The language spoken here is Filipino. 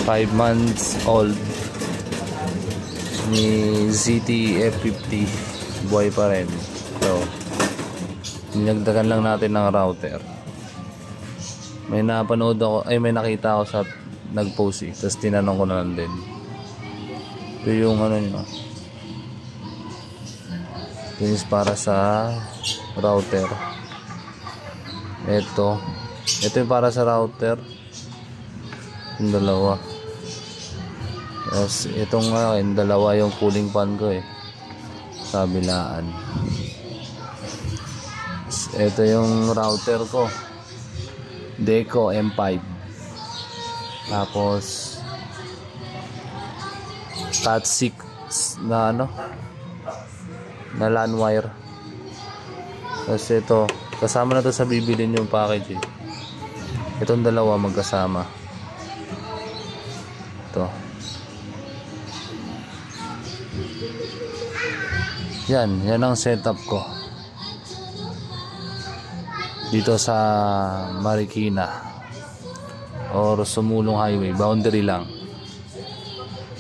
5 months old ni ZTE F50, buhay pa rin. So dinagdagan lang natin ng router. May napanood ako, ay may nakita ako sa nag-post tapos tinanong ko na lang din. Ito yung ano nyo, ito is para sa router. Ito yung para sa router, yung dalawa. Tapos itong dalawa yung cooling fan ko sa kabilaan. Ito yung router ko, Deco M5. Tapos Cat6 na na LAN wire. Tapos ito, kasama na to sa bibilin yung package Itong dalawa magkasama. Ito. Yan ang setup ko dito sa Marikina or Sumulong Highway, boundary lang.